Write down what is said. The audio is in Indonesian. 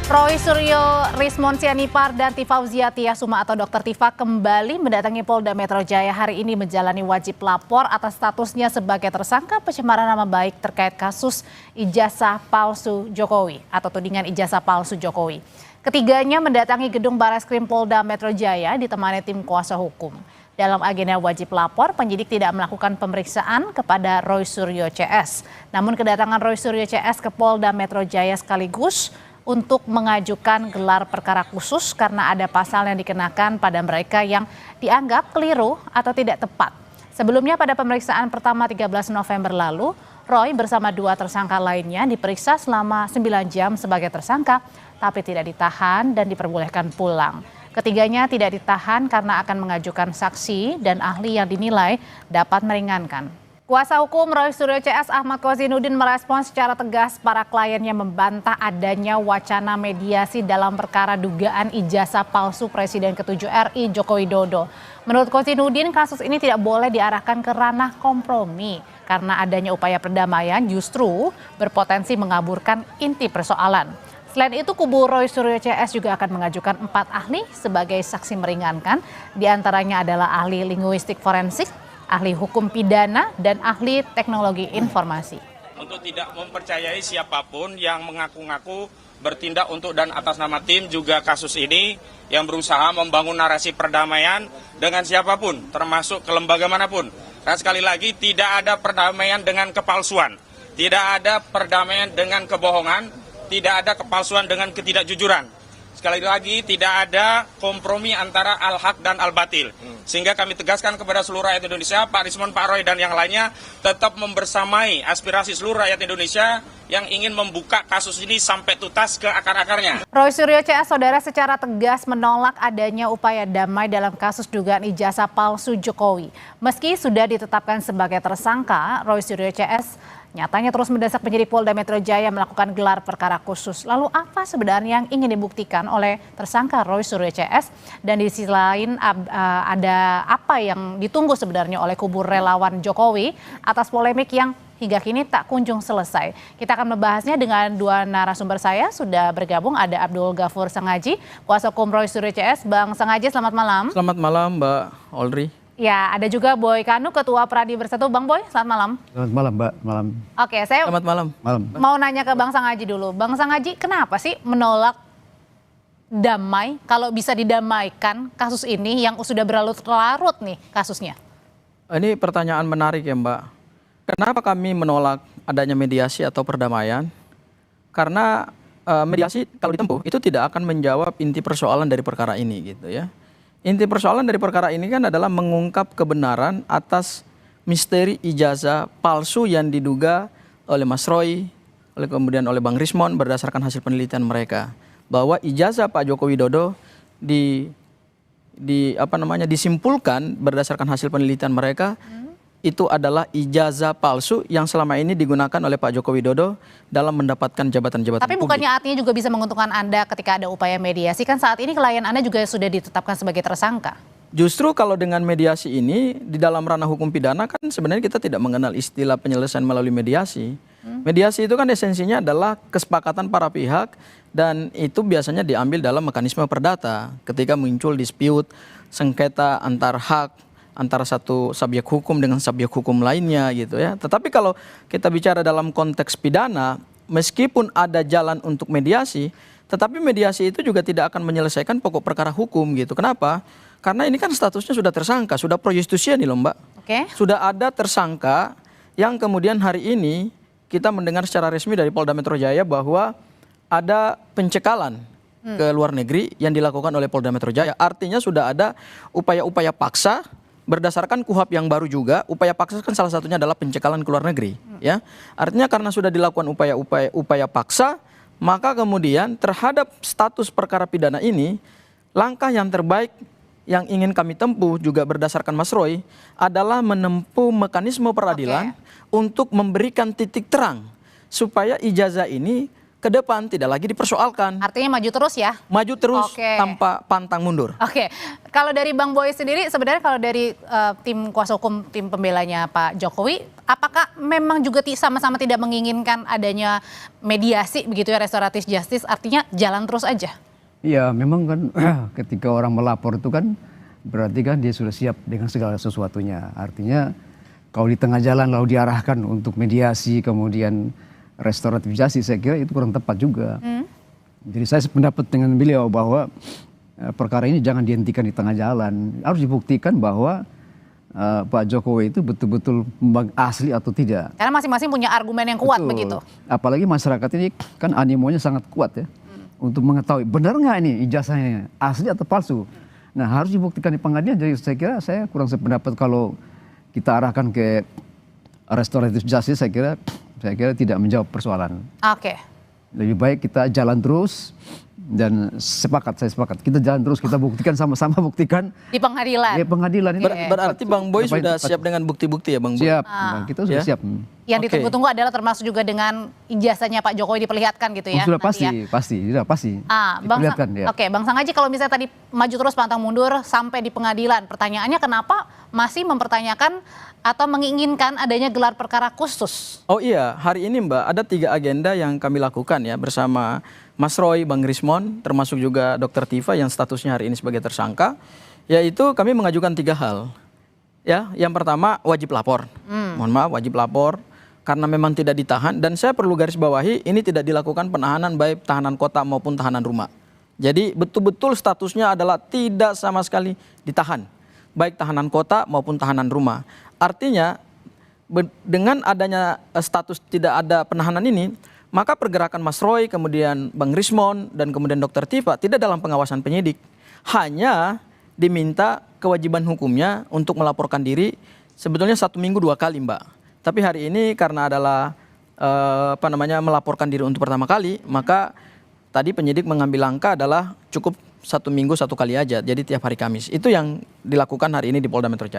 Roy Suryo, Rismon Sianipar, dan Tifauzia Tiasuma atau Dr. Tifa kembali mendatangi Polda Metro Jaya hari ini menjalani wajib lapor atas statusnya sebagai tersangka pencemaran nama baik terkait kasus ijazah palsu Jokowi atau tudingan ijazah palsu Jokowi. Ketiganya mendatangi gedung Barreskrim Polda Metro Jaya ditemani tim kuasa hukum. Dalam agenda wajib lapor, penyidik tidak melakukan pemeriksaan kepada Roy Suryo CS. Namun kedatangan Roy Suryo CS ke Polda Metro Jaya sekaligus untuk mengajukan gelar perkara khusus karena ada pasal yang dikenakan pada mereka yang dianggap keliru atau tidak tepat. Sebelumnya pada pemeriksaan pertama 13 November lalu, Roy bersama dua tersangka lainnya diperiksa selama 9 jam sebagai tersangka, tapi tidak ditahan dan diperbolehkan pulang. Ketiganya tidak ditahan karena akan mengajukan saksi dan ahli yang dinilai dapat meringankan. Kuasa hukum Roy Suryo CS Ahmad Kozinudin merespons secara tegas para kliennya membantah adanya wacana mediasi dalam perkara dugaan ijazah palsu Presiden ke-7 RI Joko Widodo. Menurut Kozinudin, kasus ini tidak boleh diarahkan ke ranah kompromi karena adanya upaya perdamaian justru berpotensi mengaburkan inti persoalan. Selain itu, kubu Roy Suryo CS juga akan mengajukan 4 ahli sebagai saksi meringankan, diantaranya adalah ahli linguistik forensik, ahli hukum pidana, dan ahli teknologi informasi. Untuk tidak mempercayai siapapun yang mengaku-ngaku bertindak untuk dan atas nama tim juga kasus ini yang berusaha membangun narasi perdamaian dengan siapapun, termasuk ke lembaga manapun. Dan sekali lagi tidak ada perdamaian dengan kepalsuan, tidak ada perdamaian dengan kebohongan, tidak ada kepalsuan dengan ketidakjujuran. Sekali lagi tidak ada kompromi antara al-haq dan al-batil. Sehingga kami tegaskan kepada seluruh rakyat Indonesia, Pak Rismon, Pak Roy, dan yang lainnya tetap membersamai aspirasi seluruh rakyat Indonesia yang ingin membuka kasus ini sampai tuntas ke akar-akarnya. Roy Suryo CS, saudara, secara tegas menolak adanya upaya damai dalam kasus dugaan ijazah palsu Jokowi. Meski sudah ditetapkan sebagai tersangka, Roy Suryo CS nyatanya terus mendesak penyidik Polda Metro Jaya melakukan gelar perkara khusus. Lalu apa sebenarnya yang ingin dibuktikan oleh tersangka Roy Suryo CS? Dan di sisi lain ada apa yang ditunggu sebenarnya oleh kubu relawan Jokowi atas polemik yang hingga kini tak kunjung selesai. Kita akan membahasnya dengan dua narasumber saya. Sudah bergabung ada Abdul Ghafur Sengaji, kuasa hukum Roy Suryo CS. Bang Sengaji, selamat malam. Selamat malam Mbak Audrey. Ya, ada juga Boy Kanu, Ketua Pradi Bersatu. Bang Boy, selamat malam. Selamat malam, Mbak. Malam. Oke, saya Selamat malam. mau nanya ke Bang Sengaji dulu. Bang Sengaji, kenapa sih menolak damai kalau bisa didamaikan kasus ini yang sudah berlarut-larut nih kasusnya? Ini pertanyaan menarik ya Mbak. Kenapa kami menolak adanya mediasi atau perdamaian? Karena mediasi kalau ditempuh itu tidak akan menjawab inti persoalan dari perkara ini gitu ya. Inti persoalan dari perkara ini kan adalah mengungkap kebenaran atas misteri ijazah palsu yang diduga oleh Mas Roy, kemudian oleh Bang Rismon berdasarkan hasil penelitian mereka. Bahwa ijazah Pak Joko Widodo disimpulkan berdasarkan hasil penelitian mereka itu adalah ijazah palsu yang selama ini digunakan oleh Pak Joko Widodo dalam mendapatkan jabatan-jabatan publik. Tapi bukannya artinya juga bisa menguntungkan Anda ketika ada upaya mediasi? Kan saat ini klien Anda juga sudah ditetapkan sebagai tersangka. Justru kalau dengan mediasi ini di dalam ranah hukum pidana kan sebenarnya kita tidak mengenal istilah penyelesaian melalui mediasi. Mediasi itu kan esensinya adalah kesepakatan para pihak dan itu biasanya diambil dalam mekanisme perdata ketika muncul dispute, sengketa antar hak antara satu subjek hukum dengan subjek hukum lainnya gitu ya. Tetapi kalau kita bicara dalam konteks pidana, meskipun ada jalan untuk mediasi, tetapi mediasi itu juga tidak akan menyelesaikan pokok perkara hukum gitu. Kenapa? Karena ini kan statusnya sudah tersangka, sudah pro justia nih loh Mbak. Oke. Sudah ada tersangka yang kemudian hari ini kita mendengar secara resmi dari Polda Metro Jaya bahwa ada pencekalan ke luar negeri yang dilakukan oleh Polda Metro Jaya. Artinya sudah ada upaya-upaya paksa berdasarkan KUHP yang baru juga. Upaya paksa kan salah satunya adalah pencekalan ke luar negeri ya. Artinya karena sudah dilakukan upaya paksa, maka kemudian terhadap status perkara pidana ini, langkah yang terbaik yang ingin kami tempuh juga berdasarkan Mas Roy adalah menempuh mekanisme peradilan untuk memberikan titik terang supaya ijazah ini ke depan tidak lagi dipersoalkan. Artinya maju terus ya? Maju terus tanpa pantang mundur. Oke, kalau dari Bang Boy sendiri sebenarnya kalau dari tim kuasa hukum tim pembelanya Pak Jokowi Apakah memang juga sama-sama tidak menginginkan adanya mediasi begitu ya, restoratif justice, artinya jalan terus aja? Iya, memang kan ketika orang melapor itu kan berarti kan dia sudah siap dengan segala sesuatunya. Artinya kalau di tengah jalan lalu diarahkan untuk mediasi kemudian restoratif justice, saya kira itu kurang tepat juga. Jadi saya sependapat dengan beliau bahwa perkara ini jangan dihentikan di tengah jalan. Harus dibuktikan bahwa Pak Jokowi itu betul-betul asli atau tidak. Karena masing-masing punya argumen yang kuat. Betul. Begitu. Apalagi masyarakat ini kan animonya sangat kuat ya. Untuk mengetahui benar nggak ini ijazahnya asli atau palsu. Nah harus dibuktikan di pengadilan. Jadi saya kurang sependapat kalau kita arahkan ke restoratif justice, saya kira tidak menjawab persoalan. Oke. Lebih baik kita jalan terus. Dan saya sepakat kita jalan terus, kita buktikan sama-sama, buktikan Di pengadilan. di pengadilan. Berarti Bang Boy sudah siap dengan bukti-bukti ya Bang Boy? Siap. Nah, kita sudah siap. Yang ditunggu-tunggu adalah termasuk juga dengan ijazahnya Pak Jokowi diperlihatkan gitu ya? Sudah nanti pasti, ya? pasti. Bang Diperlihatkan, ya. Oke, Bang Sang Haji, kalau misalnya tadi maju terus pantang mundur sampai di pengadilan, pertanyaannya kenapa masih mempertanyakan atau menginginkan adanya gelar perkara khusus? Oh iya, hari ini Mbak ada 3 agenda yang kami lakukan ya bersama Mas Roy, Bang Rismon, termasuk juga Dr. Tifa yang statusnya hari ini sebagai tersangka, yaitu kami mengajukan 3 hal. Ya, yang pertama wajib lapor. Mohon maaf, wajib lapor karena memang tidak ditahan, dan saya perlu garis bawahi ini tidak dilakukan penahanan baik tahanan kota maupun tahanan rumah. Jadi betul-betul statusnya adalah tidak sama sekali ditahan, baik tahanan kota maupun tahanan rumah. Artinya dengan adanya status tidak ada penahanan ini, maka pergerakan Mas Roy, kemudian Bang Rismon, dan kemudian Dr. Tifa tidak dalam pengawasan penyidik. Hanya diminta kewajiban hukumnya untuk melaporkan diri sebetulnya 1 minggu 2 kali Mbak. Tapi hari ini karena adalah melaporkan diri untuk pertama kali, maka tadi penyidik mengambil langkah adalah cukup 1 minggu 1 kali aja, jadi tiap hari Kamis. Itu yang dilakukan hari ini di Polda Metro Jaya.